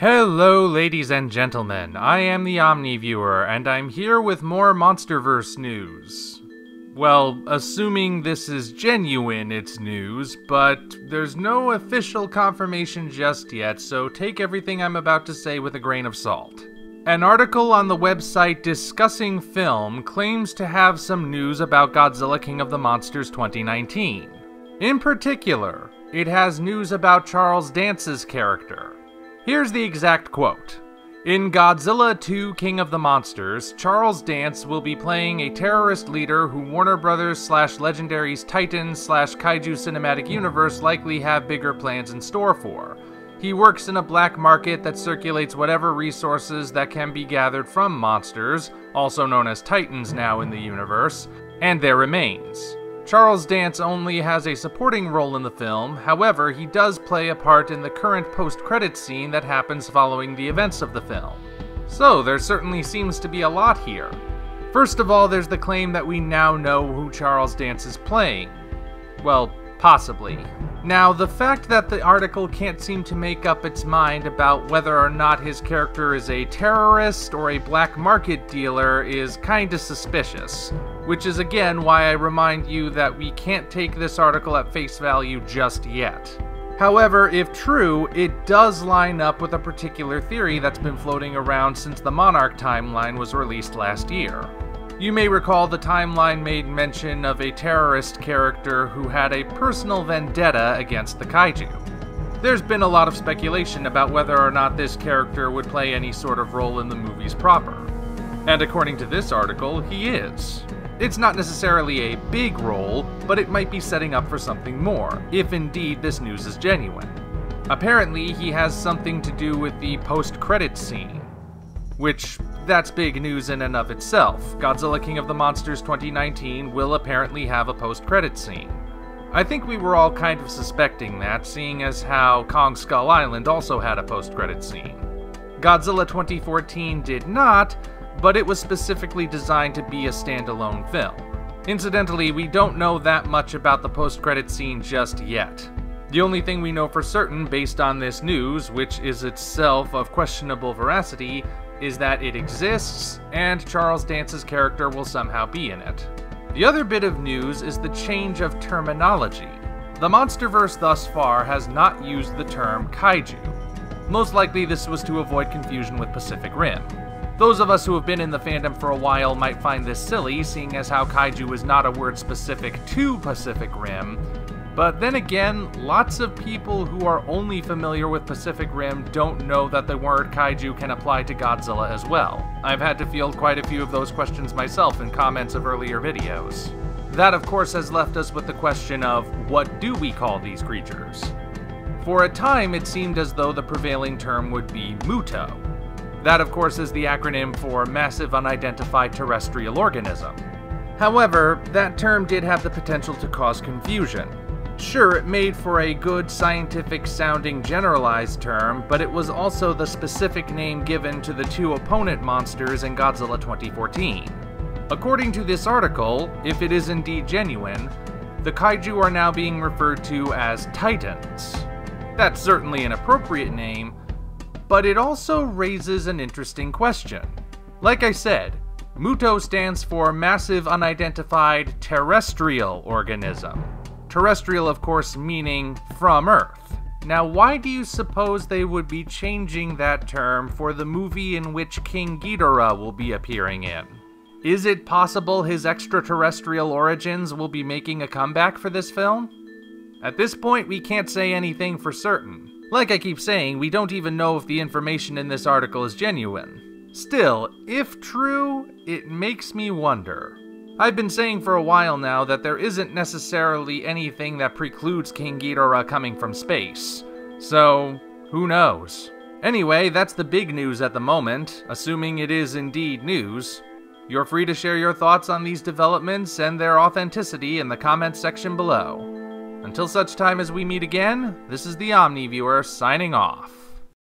Hello ladies and gentlemen, I am the Omni viewer, and I'm here with more MonsterVerse news. Well, assuming this is genuine, it's news, but there's no official confirmation just yet, so take everything I'm about to say with a grain of salt. An article on the website Discussing Film claims to have some news about Godzilla King of the Monsters 2019. In particular, it has news about Charles Dance's character. Here's the exact quote. In Godzilla 2 King of the Monsters, Charles Dance will be playing a terrorist leader who Warner Brothers / Legendary's Titan / Kaiju Cinematic Universe likely have bigger plans in store for. He works in a black market that circulates whatever resources that can be gathered from monsters, also known as Titans now in the universe, and their remains. Charles Dance only has a supporting role in the film, however, he does play a part in the current post-credits scene that happens following the events of the film. So, there certainly seems to be a lot here. First of all, there's the claim that we now know who Charles Dance is playing. Well, possibly. Now, the fact that the article can't seem to make up its mind about whether or not his character is a terrorist or a black market dealer is kinda suspicious. Which is again why I remind you that we can't take this article at face value just yet. However, if true, it does line up with a particular theory that's been floating around since the Monarch timeline was released last year. You may recall the timeline made mention of a terrorist character who had a personal vendetta against the kaiju. There's been a lot of speculation about whether or not this character would play any sort of role in the movies proper. And according to this article, he is. It's not necessarily a big role, but it might be setting up for something more, if indeed this news is genuine. Apparently, he has something to do with the post-credits scene. Which, that's big news in and of itself. Godzilla King of the Monsters 2019 will apparently have a post-credits scene. I think we were all kind of suspecting that, seeing as how Kong Skull Island also had a post-credits scene. Godzilla 2014 did not, but it was specifically designed to be a standalone film. Incidentally, we don't know that much about the post-credits scene just yet. The only thing we know for certain based on this news, which is itself of questionable veracity, is that it exists, and Charles Dance's character will somehow be in it. The other bit of news is the change of terminology. The MonsterVerse thus far has not used the term kaiju. Most likely this was to avoid confusion with Pacific Rim. Those of us who have been in the fandom for a while might find this silly, seeing as how kaiju is not a word specific to Pacific Rim, but then again, lots of people who are only familiar with Pacific Rim don't know that the word kaiju can apply to Godzilla as well. I've had to field quite a few of those questions myself in comments of earlier videos. That of course has left us with the question of, what do we call these creatures? For a time it seemed as though the prevailing term would be MUTO. That, of course, is the acronym for Massive Unidentified Terrestrial Organism. However, that term did have the potential to cause confusion. Sure, it made for a good scientific-sounding generalized term, but it was also the specific name given to the two opponent monsters in Godzilla 2014. According to this article, if it is indeed genuine, the kaiju are now being referred to as Titans. That's certainly an appropriate name, but it also raises an interesting question. Like I said, MUTO stands for Massive Unidentified Terrestrial Organism. Terrestrial, of course, meaning from Earth. Now, why do you suppose they would be changing that term for the movie in which King Ghidorah will be appearing in? Is it possible his extraterrestrial origins will be making a comeback for this film? At this point, we can't say anything for certain. Like I keep saying, we don't even know if the information in this article is genuine. Still, if true, it makes me wonder. I've been saying for a while now that there isn't necessarily anything that precludes King Ghidorah coming from space. So, who knows? Anyway, that's the big news at the moment, assuming it is indeed news. You're free to share your thoughts on these developments and their authenticity in the comments section below. Until such time as we meet again, this is the Omni viewer signing off.